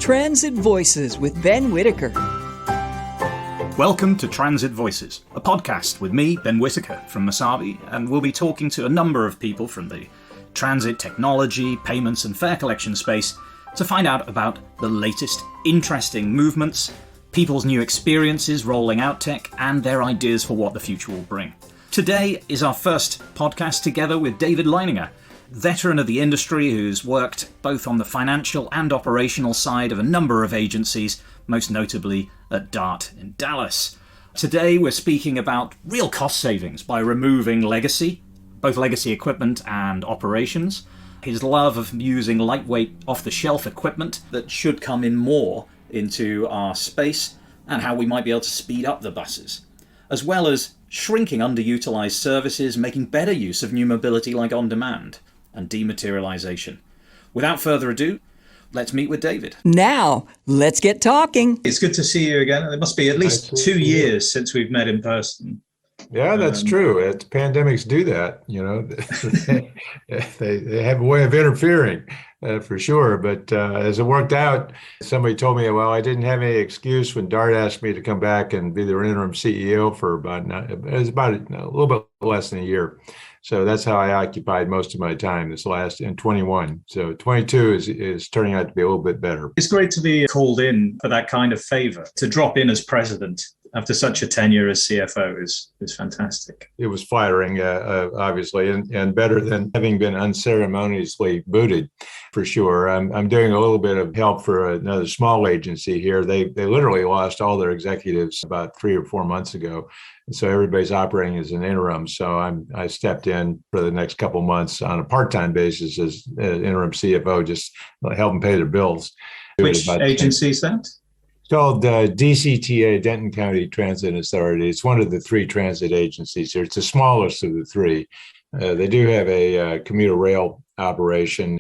Transit Voices with Ben Whitaker. Welcome to Transit Voices, a podcast with me, Ben Whitaker, from Masabi, and we'll be talking to a number of people from the transit technology, payments and fare collection space to find out about the latest interesting movements, people's new experiences rolling out tech, and their ideas for what the future will bring. Today is our first podcast together with David Leininger, veteran of the industry who's worked both on the financial and operational side of a number of agencies, most notably at DART in Dallas. Today we're speaking about real cost savings by removing legacy, both legacy equipment and operations, his love of using lightweight off-the-shelf equipment that should come in more into our space, and how we might be able to speed up the buses, as well as shrinking underutilized services, making better use of new mobility like on-demand and dematerialization. Without further ado, let's meet with David. Now, let's get talking. It's good to see you again. It must be at least 2 years since we've met in person. Yeah, that's true. Pandemics do that, you know. they have a way of interfering, for sure. But as it worked out, somebody told me, well, I didn't have any excuse when DART asked me to come back and be their interim CEO for about a little bit less than a year. So that's how I occupied most of my time in 21. So 22 is turning out to be a little bit better. It's great to be called in for that kind of favor. To drop in as president after such a tenure as CFO is fantastic. It was flattering, obviously, and better than having been unceremoniously booted, for sure. I'm doing a little bit of help for another small agency here. They literally lost all their executives about 3 or 4 months ago. So everybody's operating as an interim. So I stepped in for the next couple of months on a part-time basis as interim CFO, just help them pay their bills. Which agency is that? It's called DCTA, Denton County Transit Authority. It's one of the 3 transit agencies here. It's the smallest of the 3. They do have a commuter rail operation.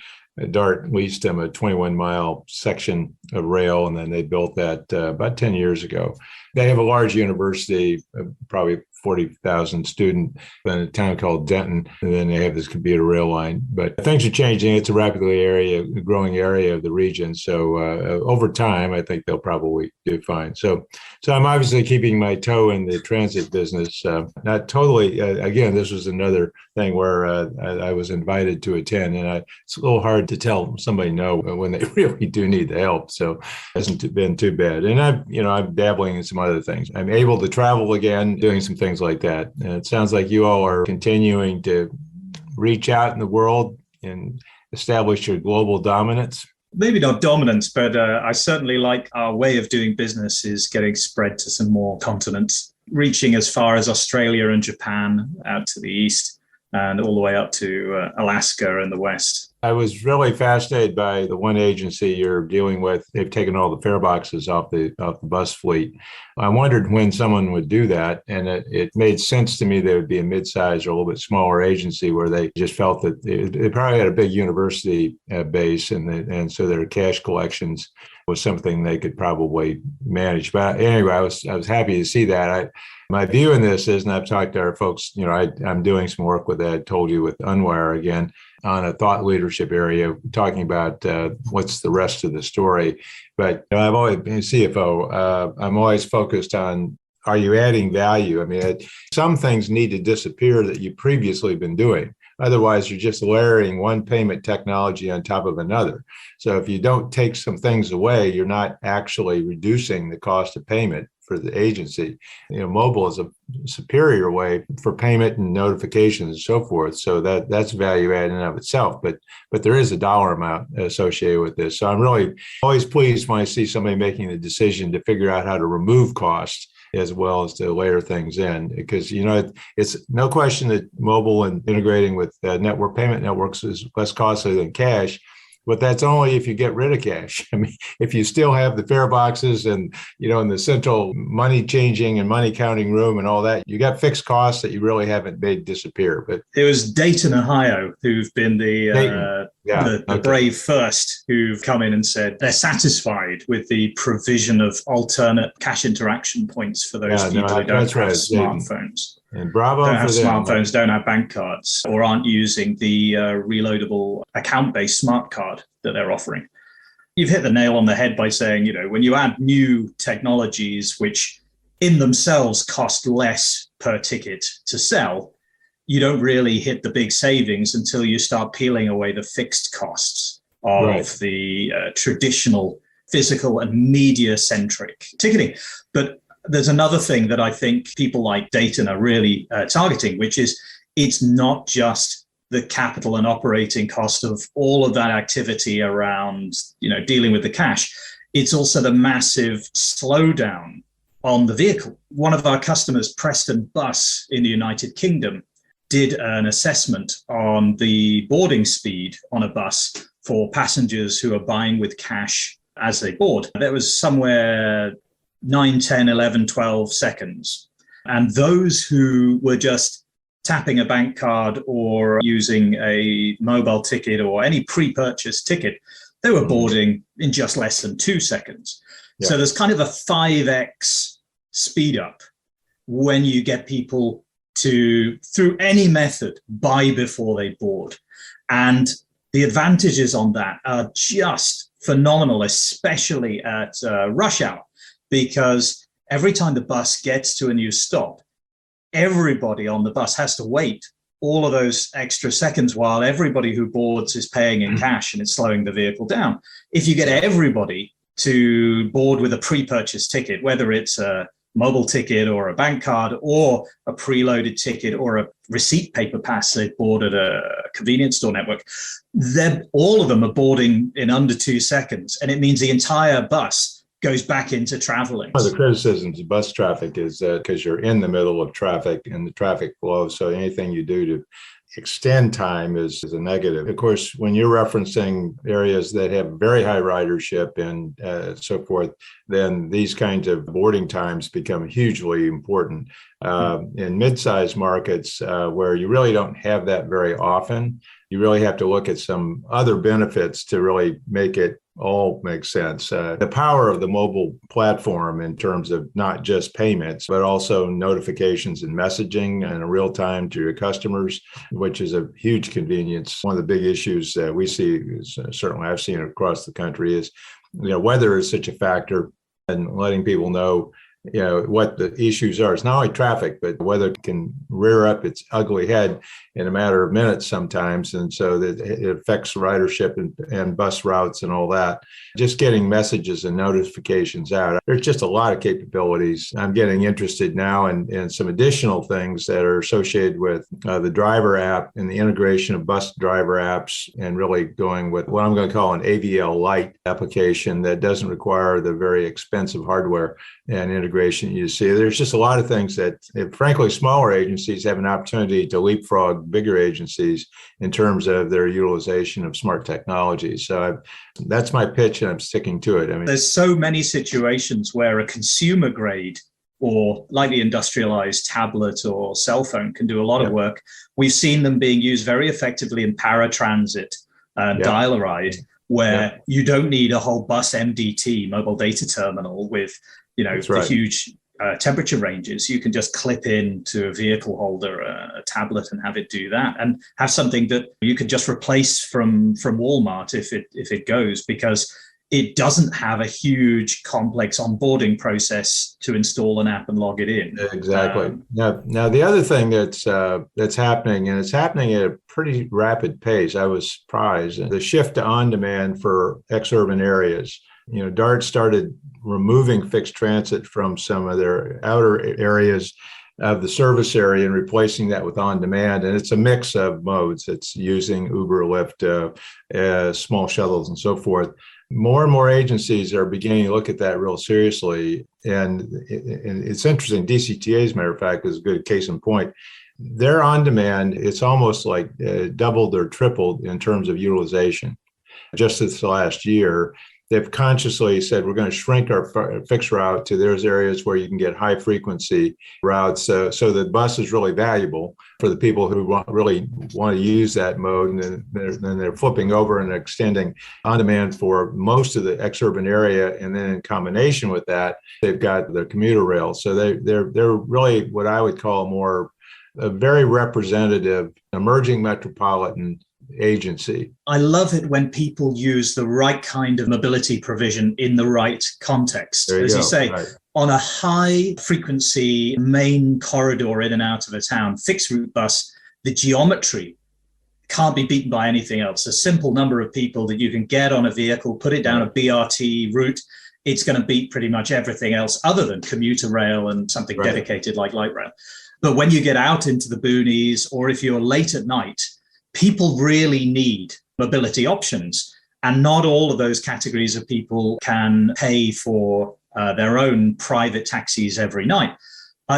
DART leased them a 21-mile section of rail, and then they built that about 10 years ago. They have a large university, probably 40,000 student in a town called Denton, and then they have this commuter rail line. But things are changing. It's a rapidly growing area of the region. So over time, I think they'll probably do fine. So I'm obviously keeping my toe in the transit business. Not totally. Again, this was another thing where I was invited to attend, and it's a little hard to tell somebody no when they really do need the help. So it hasn't been too bad. And I'm dabbling in some other things. I'm able to travel again, doing some things like that. And it sounds like you all are continuing to reach out in the world and establish your global dominance. Maybe not dominance, but I certainly like our way of doing business is getting spread to some more continents, reaching as far as Australia and Japan out to the east and all the way up to Alaska and the west. I was really fascinated by the one agency you're dealing with. They've taken all the fare boxes off the bus fleet. I wondered when someone would do that, and it made sense to me there would be a mid-sized or a little bit smaller agency where they just felt that they probably had a big university base, and so their cash collections was something they could probably manage. But anyway, I was happy to see that. My view in this is, and I've talked to our folks, I'm doing some work with that, I told you, with Unwire again, on a thought leadership area, talking about what's the rest of the story. But I've always been CFO. I'm always focused on, are you adding value? I mean, some things need to disappear that you've previously been doing. Otherwise, you're just layering one payment technology on top of another. So if you don't take some things away, you're not actually reducing the cost of payment for the agency. Mobile is a superior way for payment and notifications and so forth. So that's value add in and of itself. But there is a dollar amount associated with this. So I'm really always pleased when I see somebody making the decision to figure out how to remove costs as well as to layer things in, because it's no question that mobile and integrating with network payment networks is less costly than cash. But that's only if you get rid of cash. I mean, if you still have the fare boxes and, in the central money changing and money counting room and all that, you got fixed costs that you really haven't made disappear. But it was Dayton, Ohio, who've been the brave first, who've come in and said they're satisfied with the provision of alternate cash interaction points for those people who don't have smartphones. And bravo don't have for them. Smartphones, don't have bank cards, or aren't using the reloadable account-based smart card that they're offering. You've hit the nail on the head by saying, when you add new technologies, which in themselves cost less per ticket to sell, you don't really hit the big savings until you start peeling away the fixed costs of the traditional physical and media-centric ticketing. But there's another thing that I think people like Dayton are really targeting, which is it's not just the capital and operating cost of all of that activity around, dealing with the cash. It's also the massive slowdown on the vehicle. One of our customers, Preston Bus in the United Kingdom, did an assessment on the boarding speed on a bus for passengers who are buying with cash as they board. There was somewhere 9, 10, 11, 12 seconds. And those who were just tapping a bank card or using a mobile ticket or any pre-purchased ticket, they were boarding in just less than 2 seconds. Yeah. So there's kind of a 5x speed up when you get people to, through any method, buy before they board. And the advantages on that are just phenomenal, especially at rush hour, because every time the bus gets to a new stop, everybody on the bus has to wait all of those extra seconds while everybody who boards is paying in cash and it's slowing the vehicle down. If you get everybody to board with a pre-purchased ticket, whether it's a mobile ticket or a bank card or a preloaded ticket or a receipt paper pass they bought at a convenience store network, then all of them are boarding in under 2 seconds. And it means the entire bus goes back into traveling. One of the criticisms of bus traffic is that because you're in the middle of traffic and the traffic flow, so anything you do to extend time is a negative. Of course, when you're referencing areas that have very high ridership and so forth, then these kinds of boarding times become hugely important. In mid-sized markets where you really don't have that very often, you really have to look at some other benefits to really make it all make sense. The power of the mobile platform in terms of not just payments, but also notifications and messaging and real time to your customers, which is a huge convenience. One of the big issues that we see, certainly I've seen across the country, is weather is such a factor, and letting people know what the issues are. It's not only traffic, but weather can rear up its ugly head in a matter of minutes sometimes. And so that it affects ridership and bus routes and all that. Just getting messages and notifications out. There's just a lot of capabilities. I'm getting interested now in some additional things that are associated with the driver app and the integration of bus driver apps, and really going with what I'm going to call an AVL Lite application that doesn't require the very expensive hardware and integration you see. There's just a lot of things that, frankly, smaller agencies have an opportunity to leapfrog bigger agencies in terms of their utilization of smart technology. So that's my pitch, and I'm sticking to it. I mean, there's so many situations where a consumer grade or lightly industrialized tablet or cell phone can do a lot of work. We've seen them being used very effectively in paratransit, dial-a-ride, where you don't need a whole bus MDT, mobile data terminal, with the huge temperature ranges. You can just clip into a vehicle holder, a tablet, and have it do that, and have something that you could just replace from Walmart if it goes, because it doesn't have a huge complex onboarding process to install an app and log it in. Exactly. Now the other thing that's happening, and it's happening at a pretty rapid pace, I was surprised, the shift to on-demand for ex-urban areas. DART started removing fixed transit from some of their outer areas of the service area and replacing that with on-demand. And it's a mix of modes. It's using Uber, Lyft, small shuttles, and so forth. More and more agencies are beginning to look at that real seriously. And it's interesting. DCTA, as a matter of fact, is a good case in point. They're on-demand. It's almost like doubled or tripled in terms of utilization. Just this last year, they've consciously said, we're going to shrink our fixed route to those areas where you can get high frequency routes. So the bus is really valuable for the people who really want to use that mode. And then they're flipping over and extending on demand for most of the ex-urban area. And then in combination with that, they've got the commuter rail. So they're really what I would call a very representative emerging metropolitan agency. I love it when people use the right kind of mobility provision in the right context. As you say, right. On a high frequency main corridor in and out of a town, fixed route bus, the geometry can't be beaten by anything else. A simple number of people that you can get on a vehicle, put it down a BRT route, it's going to beat pretty much everything else other than commuter rail and something dedicated like light rail. But when you get out into the boonies, or if you're late at night, people really need mobility options. And not all of those categories of people can pay for their own private taxis every night.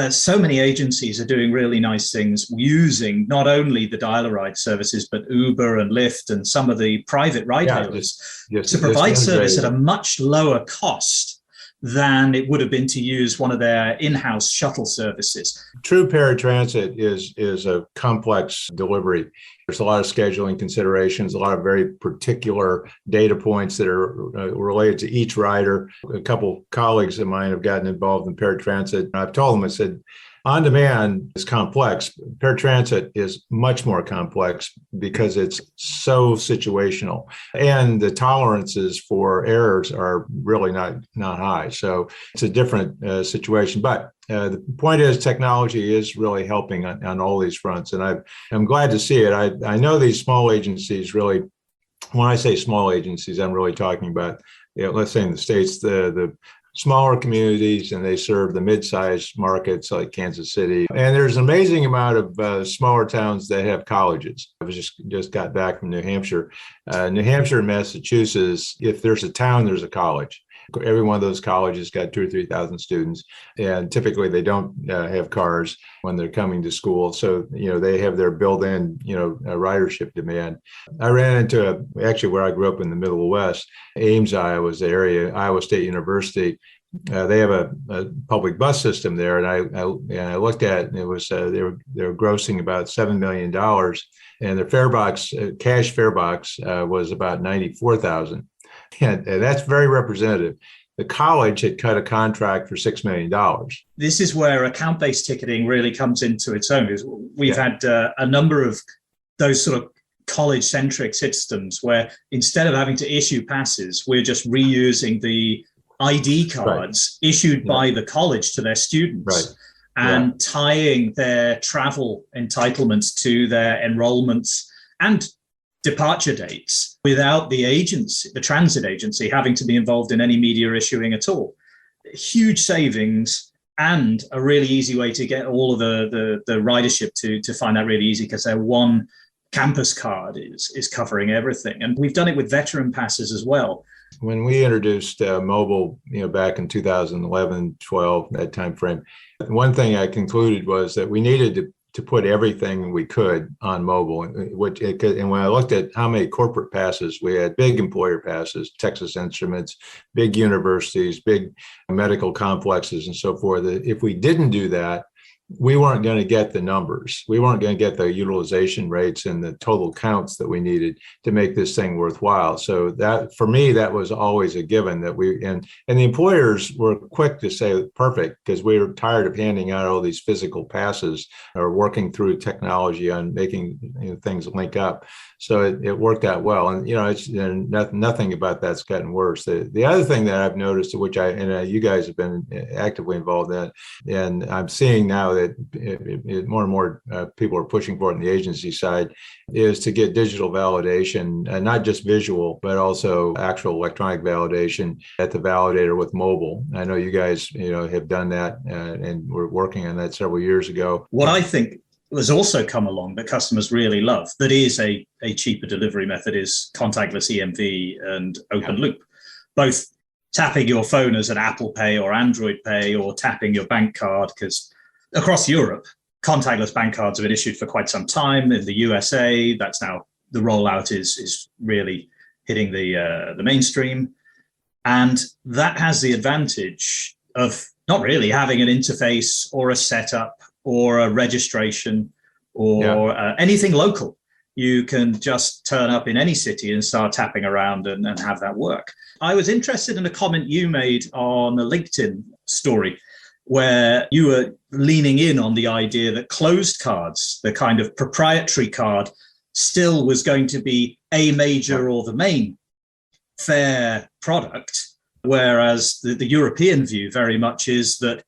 So many agencies are doing really nice things using not only the dial-a-ride services, but Uber and Lyft and some of the private ride hailers to provide service at a much lower cost than it would have been to use one of their in-house shuttle services. True paratransit is a complex delivery. There's a lot of scheduling considerations, a lot of very particular data points that are related to each rider. A couple colleagues of mine have gotten involved in paratransit. I've told them, I said, on-demand is complex. Paratransit is much more complex because it's so situational. And the tolerances for errors are really not high. So it's a different situation. But the point is, technology is really helping on all these fronts. And I'm glad to see it. I know these small agencies really, when I say small agencies, I'm really talking about, let's say in the States, the smaller communities, and they serve the mid-sized markets like Kansas City. And there's an amazing amount of smaller towns that have colleges. I was just got back from New Hampshire. New Hampshire and Massachusetts, if there's a town, there's a college. Every one of those colleges got 2,000 or 3,000 students, and typically they don't have cars when they're coming to school. So, they have their built-in, ridership demand. I ran into actually where I grew up in the Middle West, Ames, Iowa was the area, Iowa State University. They have a public bus system there, and I looked at it, and it was they were grossing about $7 million, and their fare box, cash fare box, was about $94,000. And that's very representative. The college had cut a contract for $6 million. This is where account-based ticketing really comes into its own. We've had a number of those sort of college-centric systems where instead of having to issue passes, we're just reusing the ID cards issued by the college to their students and tying their travel entitlements to their enrollments and departure dates without the agency, the transit agency, having to be involved in any media issuing at all. Huge savings and a really easy way to get all of the ridership to find that really easy, because their one campus card is covering everything. And we've done it with veteran passes as well. When we introduced mobile, back in 2011, 12, that time frame, one thing I concluded was that we needed to put everything we could on mobile. And when I looked at how many corporate passes, we had big employer passes, Texas Instruments, big universities, big medical complexes, and so forth. If we didn't do that, we weren't going to get the numbers. We weren't going to get the utilization rates and the total counts that we needed to make this thing worthwhile. So that, for me, that was always a given that and the employers were quick to say perfect, because we were tired of handing out all these physical passes or working through technology on making things link up. So it worked out well. And, nothing about that's gotten worse. The other thing that I've noticed, which you guys have been actively involved in, and I'm seeing now that more and more people are pushing for it on the agency side, is to get digital validation, and not just visual, but also actual electronic validation at the validator with mobile. I know you guys, have done that, and we're working on that several years ago. What I think has also come along that customers really love, that is a cheaper delivery method, is contactless EMV and open loop. Both tapping your phone as an Apple Pay or Android Pay, or tapping your bank card, because across Europe, contactless bank cards have been issued for quite some time. In the USA, that's now, the rollout is really hitting the mainstream. And that has the advantage of not really having an interface or a setup or a registration or anything local. You can just turn up in any city and start tapping around and have that work. I was interested in a comment you made on a LinkedIn story, where you were leaning in on the idea that closed cards, the kind of proprietary card still was going to be a major or the main fare product, whereas the European view very much is that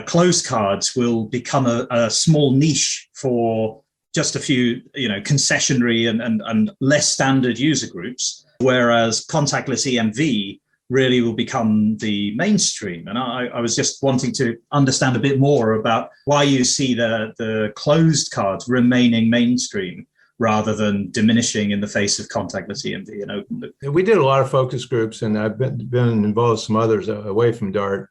closed cards will become a small niche for just a few, concessionary and less standard user groups, whereas contactless EMV really will become the mainstream. And I was just wanting to understand a bit more about why you see the closed cards remaining mainstream rather than diminishing in the face of contactless EMV and open loop. We did a lot of focus groups, and I've been involved with some others away from DART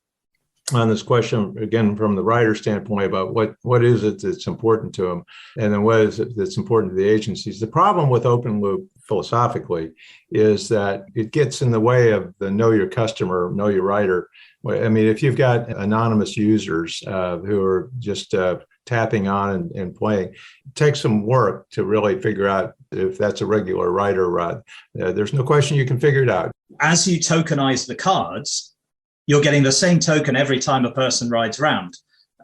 on this question, again, from the writer standpoint about what is it that's important to them, and then what is it that's important to the agencies. The problem with open loop philosophically is that it gets in the way of the know your customer, know your writer. I mean, if you've got anonymous users who are just tapping on and playing, it takes some work to really figure out if that's a regular writer rod. There's no question you can figure it out. As you tokenize the cards, you're getting the same token every time a person rides around.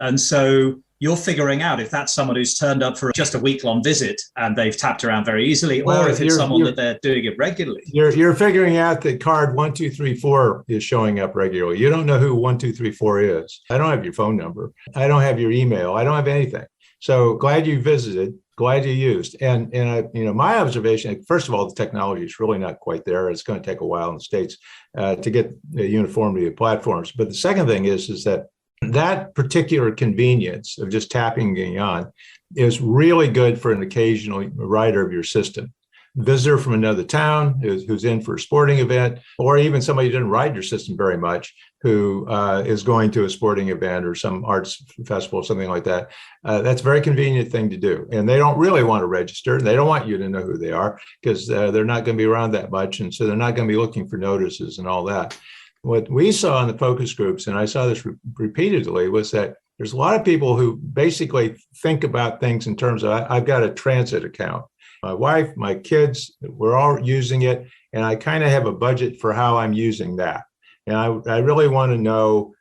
And so you're figuring out if that's someone who's turned up for just a week-long visit and they've tapped around very easily, or if it's someone that they're doing it regularly. You're figuring out that card 1234 is showing up regularly. You don't know who 1234 is. I don't have your phone number. I don't have your email. I don't have anything. So glad you visited. Glad you used. And my observation, first of all, the technology is really not quite there. It's going to take a while in the States to get the uniformity of platforms. But the second thing is that particular convenience of just tapping on is really good for an occasional writer of your system. Visitor from another town who's in for a sporting event, or even somebody who didn't ride your system very much, who is going to a sporting event or some arts festival, something like that. That's a very convenient thing to do. And they don't really want to register. They don't want you to know who they are because they're not going to be around that much. And so they're not going to be looking for notices and all that. What we saw in the focus groups, and I saw this repeatedly, was that there's a lot of people who basically think about things in terms of, I've got a transit account. My wife, my kids, we're all using it, and I kind of have a budget for how I'm using that. And I really want to know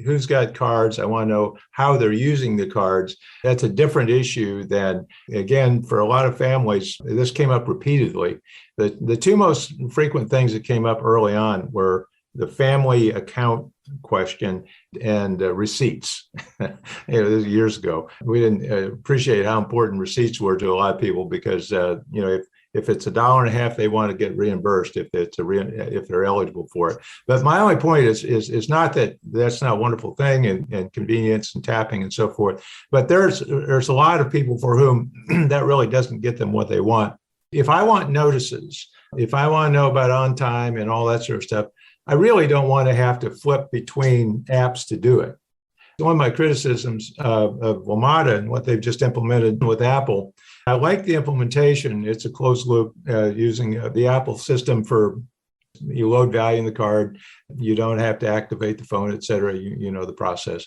who's got cards. I want to know how they're using the cards. That's a different issue than, again, for a lot of families, this came up repeatedly. The two most frequent things that came up early on were the family account question and receipts. This was years ago. We didn't appreciate how important receipts were to a lot of people because if it's $1.50, they want to get reimbursed if they're eligible for it. But my only point is not that that's not a wonderful thing and convenience and tapping and so forth. But there's a lot of people for whom that really doesn't get them what they want. If I want notices, if I want to know about on time and all that sort of stuff, I really don't want to have to flip between apps to do it. One of my criticisms of WMATA and what they've just implemented with Apple, I like the implementation. It's a closed loop using the Apple system for you load value in the card. You don't have to activate the phone, et cetera. You know the process.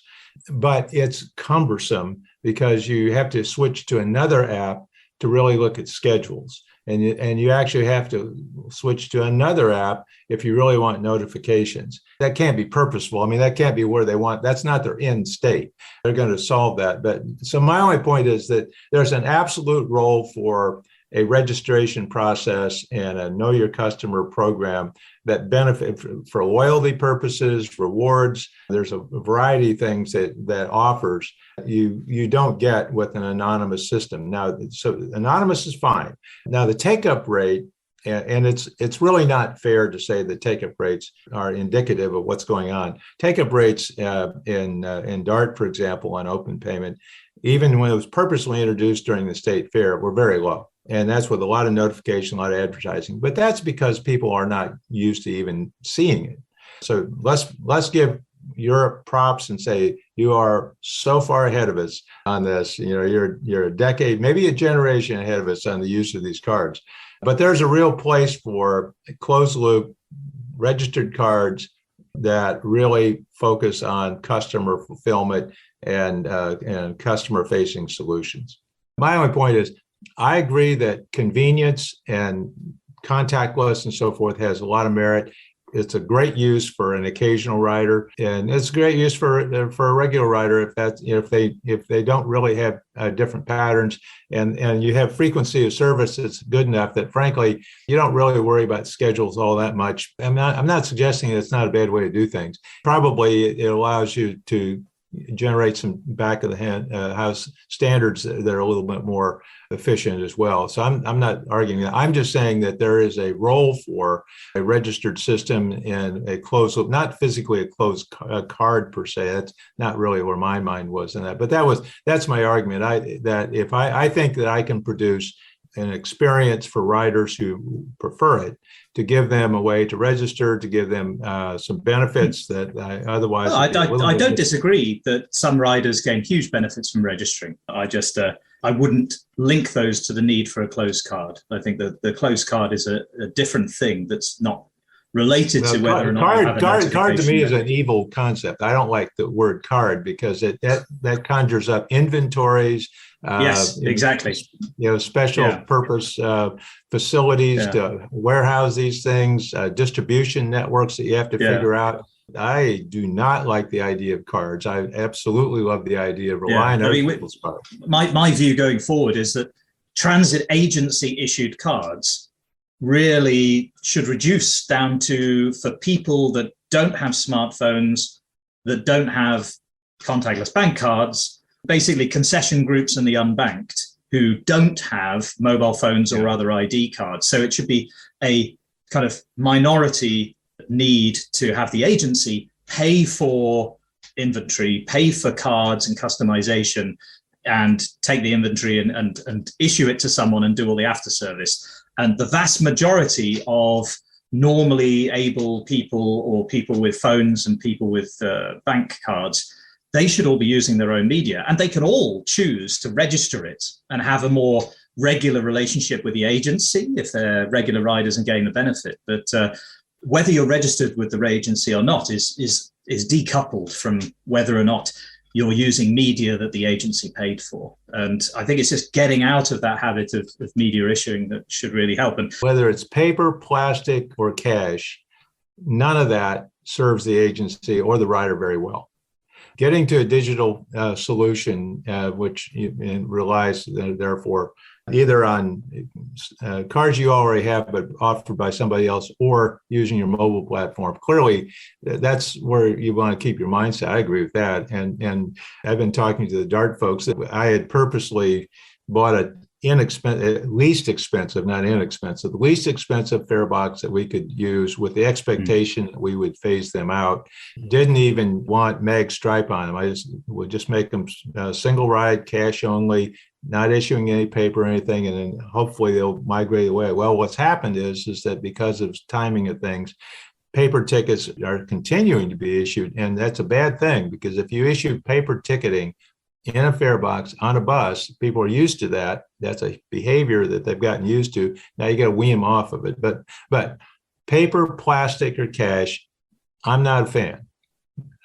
But it's cumbersome because you have to switch to another app to really look at schedules. And you actually have to switch to another app if you really want notifications. That can't be purposeful. I mean, that can't be where they want. That's not their end state. They're going to solve that. But so my only point is that there's an absolute role for a registration process and a know your customer program that benefit for loyalty purposes, rewards. There's a variety of things that offers you don't get with an anonymous system. Now, so anonymous is fine. Now, the take-up rate, and it's really not fair to say that take-up rates are indicative of what's going on. Take-up rates in DART, for example, on open payment, even when it was purposely introduced during the state fair, were very low. And that's with a lot of notification, a lot of advertising. But that's because people are not used to even seeing it. So let's give Europe props and say you are so far ahead of us on this. You're a decade, maybe a generation ahead of us on the use of these cards. But there's a real place for closed loop registered cards that really focus on customer fulfillment and customer facing solutions. My only point is, I agree that convenience and contactless and so forth has a lot of merit. It's a great use for an occasional rider, and it's great use for a regular rider if they don't really have different patterns, and you have frequency of service that's good enough that frankly you don't really worry about schedules all that much. I'm not suggesting it's not a bad way to do things. Probably it allows you to generate some back of the house standards that are a little bit more efficient as well. So I'm not arguing that. I'm just saying that there is a role for a registered system in a closed loop, not physically a closed card per se. That's not really where my mind was in that. But that's my argument. I think that I can produce an experience for riders who prefer it, to give them a way to register, to give them some benefits that otherwise. Well, I don't disagree that some riders gain huge benefits from registering. I wouldn't link those to the need for a closed card. I think that the closed card is a different thing that's not related to whether or not card to me is an evil concept. I don't like the word card because that conjures up inventories. Yes, exactly. Special purpose facilities to warehouse these things, distribution networks that you have to figure out. I do not like the idea of cards. I absolutely love the idea of relying on people's cards. My view going forward is that transit agency issued cards really should reduce down to, for people that don't have smartphones, that don't have contactless bank cards, basically concession groups and the unbanked who don't have mobile phones or other ID cards. So it should be a kind of minority need to have the agency pay for inventory, pay for cards and customization, and take the inventory and issue it to someone and do all the after service. And the vast majority of normally able people or people with phones and people with bank cards, they should all be using their own media, and they can all choose to register it and have a more regular relationship with the agency if they're regular riders and gain the benefit. But whether you're registered with the agency or not is decoupled from whether or not you're using media that the agency paid for. And I think it's just getting out of that habit of media issuing that should really help. And whether it's paper, plastic, or cash, none of that serves the agency or the rider very well. Getting to a digital solution, which relies therefore either on cards you already have but offered by somebody else, or using your mobile platform. Clearly, that's where you want to keep your mindset. I agree with that. And I've been talking to the DART folks that I had purposely bought a least expensive fare box that we could use with the expectation that we would phase them out. Didn't even want mag stripe on them. I would just make them single ride, cash only, not issuing any paper or anything, and then hopefully they'll migrate away. Well, what's happened is that because of timing of things, paper tickets are continuing to be issued, and that's a bad thing, because if you issue paper ticketing in a fare box on a bus, people are used to that. That's a behavior that they've gotten used to. Now you got to wean them off of it. But paper, plastic, or cash, I'm not a fan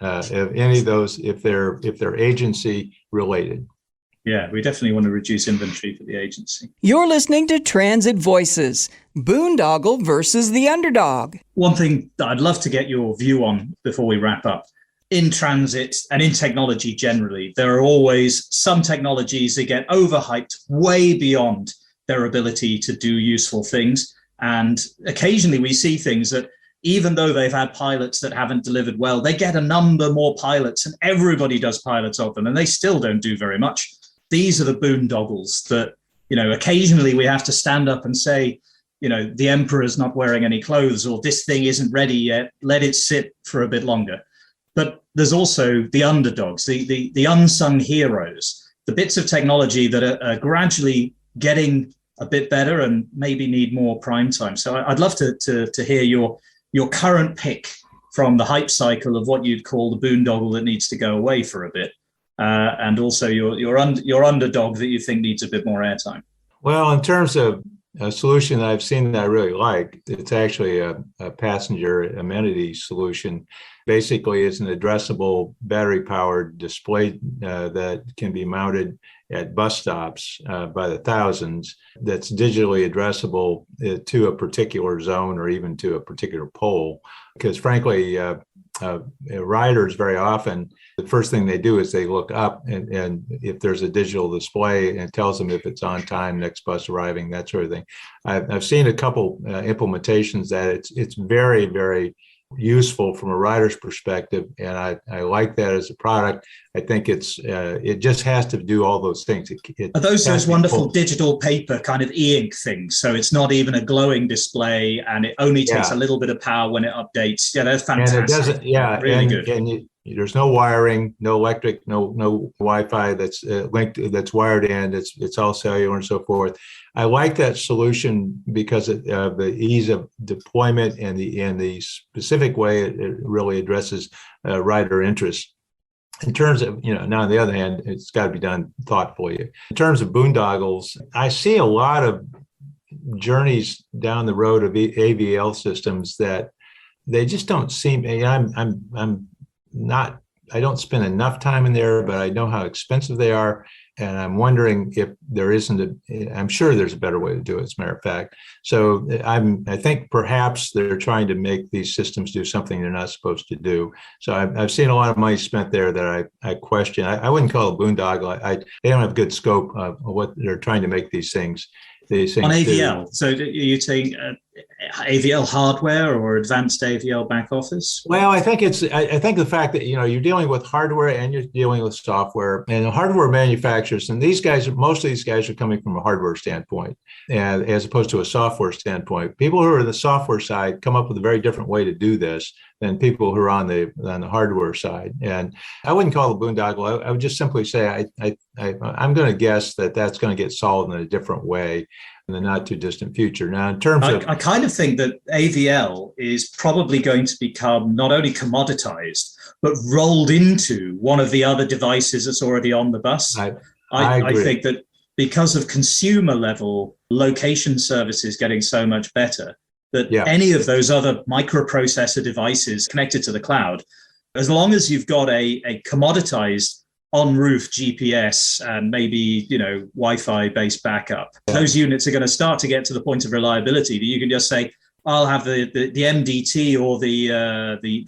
of any of those if they're agency related. Yeah, we definitely want to reduce inventory for the agency. You're listening to Transit Voices, Boondoggle versus the Underdog. One thing that I'd love to get your view on before we wrap up, in transit and in technology generally, there are always some technologies that get overhyped way beyond their ability to do useful things. And occasionally we see things that, even though they've had pilots that haven't delivered well, they get a number more pilots and everybody does pilots of them and they still don't do very much. These are the boondoggles that, occasionally we have to stand up and say, the emperor's not wearing any clothes, or this thing isn't ready yet, let it sit for a bit longer. But there's also the underdogs, the unsung heroes, the bits of technology that are gradually getting a bit better and maybe need more prime time. So I'd love to hear your current pick from the hype cycle of what you'd call the boondoggle that needs to go away for a bit, and also your underdog that you think needs a bit more airtime. Well, in terms of a solution that I've seen that I really like, it's actually a passenger amenity solution. Basically, it's an addressable battery-powered display that can be mounted at bus stops by the thousands that's digitally addressable to a particular zone or even to a particular pole. Because frankly, riders very often, the first thing they do is they look up and if there's a digital display and it tells them if it's on time, next bus arriving, that sort of thing. I've seen a couple implementations that it's very, very useful from a rider's perspective, and I like that as a product. I think it just has to do all those things. Are those wonderful digital paper kind of e-ink things? So it's not even a glowing display, and it only takes a little bit of power when it updates. Yeah, that's fantastic. And it doesn't. Yeah, really good. And there's no wiring, no electric, no Wi-Fi that's linked, that's wired in. It's all cellular and so forth. I like that solution because of the ease of deployment and the specific way it really addresses rider interest. In terms of, now on the other hand, it's got to be done thoughtfully. In terms of boondoggles, I see a lot of journeys down the road of AVL systems that they just don't seem. I'm not. I don't spend enough time in there, but I know how expensive they are. And I'm wondering if there isn't I'm sure there's a better way to do it, as a matter of fact. So I think perhaps they're trying to make these systems do something they're not supposed to do. So I've seen a lot of money spent there that I question. I wouldn't call it boondoggle. They don't have good scope of what they're trying to make these things on AVL. Do. So are you saying AVL hardware or advanced AVL back office? Well, I think the fact that you're dealing with hardware and you're dealing with software, and the hardware manufacturers, and most of these guys are coming from a hardware standpoint, and as opposed to a software standpoint. People who are on the software side come up with a very different way to do this than people who are on the hardware side. And I wouldn't call it boondoggle. I would just simply say I'm going to guess that that's going to get solved in a different way in the not too distant future. Now, in terms of, I kind of think that AVL is probably going to become not only commoditized, but rolled into one of the other devices that's already on the bus. I think that because of consumer level location services getting so much better, that any of those other microprocessor devices connected to the cloud, as long as you've got a commoditized on-roof GPS and maybe Wi-Fi based backup, those units are going to start to get to the point of reliability that you can just say, I'll have the MDT or the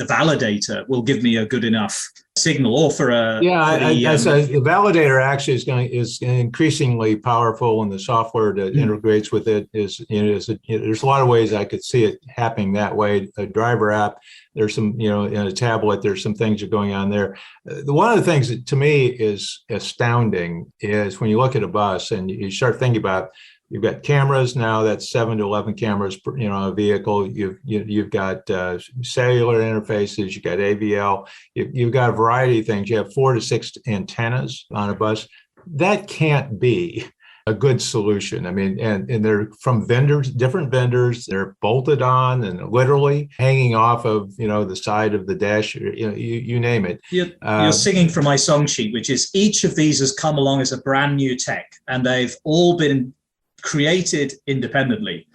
validator will give me a good enough signal, or for a the validator actually is increasingly powerful, and the software that integrates with it is there's a lot of ways I could see it happening that way. A driver app, there's some in a tablet, there's some things that are going on there. One of the things that to me is astounding is when you look at a bus and you start thinking about. You've got cameras now. That's 7 to 11 cameras per a vehicle. You've got cellular interfaces. You've got AVL. You've got a variety of things. You have 4 to 6 antennas on a bus. That can't be a good solution. I mean, and they're from different vendors. They're bolted on and literally hanging off of the side of the dash. You name it. You're singing from my song sheet, which is each of these has come along as a brand new tech, and they've all been created independently,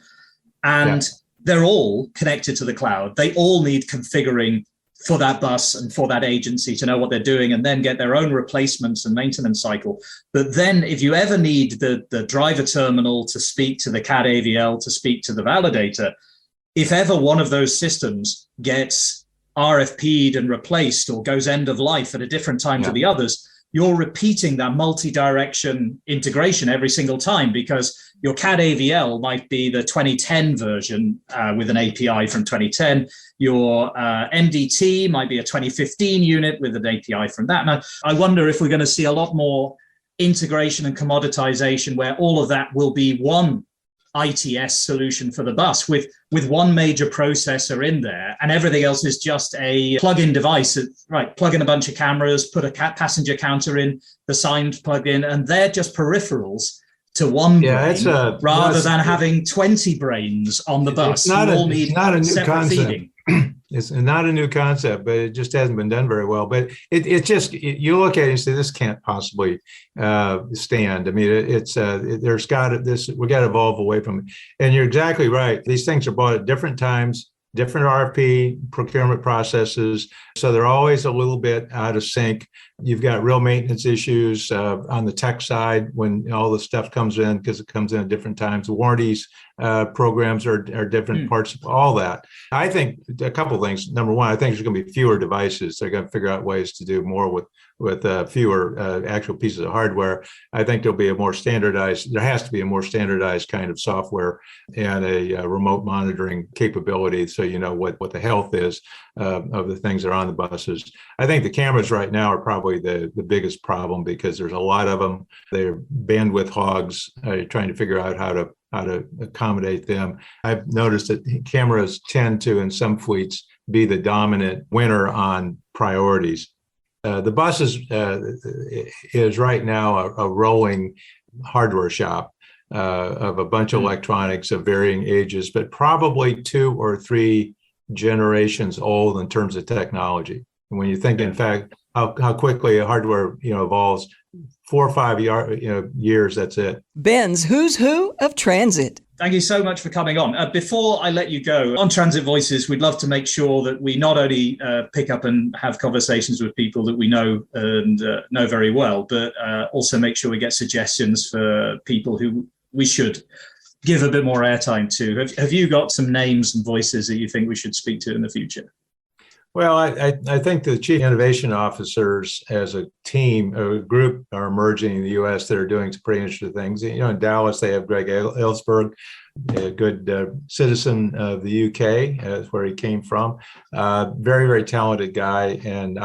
and they're all connected to the cloud. They all need configuring for that bus and for that agency to know what they're doing, and then get their own replacements and maintenance cycle. But then if you ever need the driver terminal to speak to the CAD AVL, to speak to the validator, if ever one of those systems gets RFP'd and replaced or goes end of life at a different time to the others, you're repeating that multi-direction integration every single time, because your CAD AVL might be the 2010 version with an API from 2010. Your MDT might be a 2015 unit with an API from that. Now, I wonder if we're going to see a lot more integration and commoditization where all of that will be one ITS solution for the bus with one major processor in there, and everything else is just a plug-in device. Right, plug in a bunch of cameras, put a passenger counter in, the signed plug-in, and they're just peripherals to one brain, rather than having 20 brains on the bus. It's not a new concept. It's not a new concept, but it just hasn't been done very well. But it just, you look at it and say, this can't possibly stand. I mean, we got to evolve away from it. And you're exactly right. These things are bought at different times, different RFP procurement processes. So they're always a little bit out of sync. You've got real maintenance issues on the tech side when all the stuff comes in, because it comes in at different times. The warranties programs are different parts of all that. I think a couple of things. Number one, I think there's going to be fewer devices. They're going to figure out ways to do more with fewer actual pieces of hardware. I think there has to be a more standardized kind of software and a remote monitoring capability, so you know what the health is of the things that are on the buses. I think the cameras right now are probably the biggest problem, because there's a lot of them. They're bandwidth hogs. You're trying to figure out how to accommodate them. I've noticed that cameras tend to, in some fleets, be the dominant winner on priorities. The buses is right now a rolling hardware shop of a bunch of electronics of varying ages, but probably 2 or 3 generations old in terms of technology. And when you think, in fact, how quickly a hardware evolves, 4 or 5 years, that's it. Ben's Who's Who of Transit. Thank you so much for coming on. Before I let you go, on Transit Voices, we'd love to make sure that we not only pick up and have conversations with people that we know and know very well, but also make sure we get suggestions for people who we should give a bit more airtime to. Have you got some names and voices that you think we should speak to in the future? Well, I think the chief innovation officers as a team, a group, are emerging in the U.S. that are doing some pretty interesting things. In Dallas, they have Greg Ellsberg, a good citizen of the U.K., that's where he came from. Very, very talented guy, and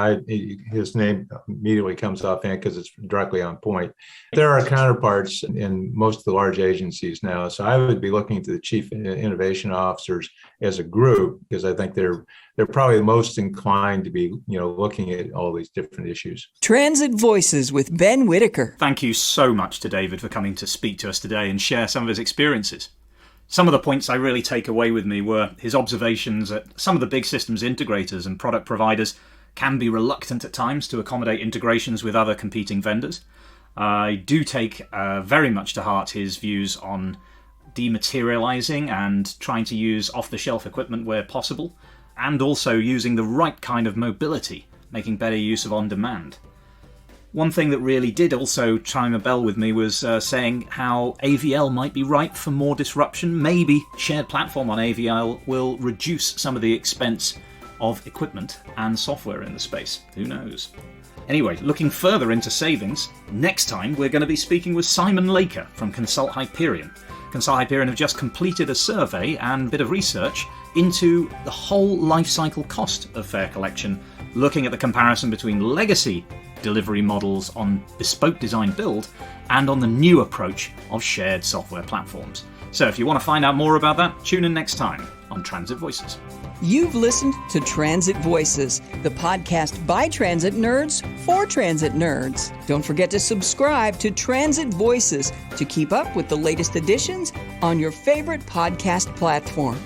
his name immediately comes offhand because it's directly on point. There are counterparts in most of the large agencies now, so I would be looking to the chief innovation officers as a group, because I think they're probably the most inclined to be, looking at all these different issues. Transit Voices with Ben Whitaker. Thank you so much to David for coming to speak to us today and share some of his experiences. Some of the points I really take away with me were his observations that some of the big systems integrators and product providers can be reluctant at times to accommodate integrations with other competing vendors. I do take very much to heart his views on dematerializing and trying to use off-the-shelf equipment where possible, and also using the right kind of mobility, making better use of on-demand. One thing that really did also chime a bell with me was saying how AVL might be ripe for more disruption. Maybe shared platform on AVL will reduce some of the expense of equipment and software in the space. Who knows? Anyway, looking further into savings, next time we're going to be speaking with Simon Laker from Consult Hyperion. Consult Hyperion have just completed a survey and bit of research into the whole life cycle cost of fare collection, looking at the comparison between legacy delivery models on bespoke design build and on the new approach of shared software platforms. So if you want to find out more about that, tune in next time on Transit Voices. You've listened to Transit Voices, the podcast by transit nerds for transit nerds. Don't forget to subscribe to Transit Voices to keep up with the latest editions on your favorite podcast platform.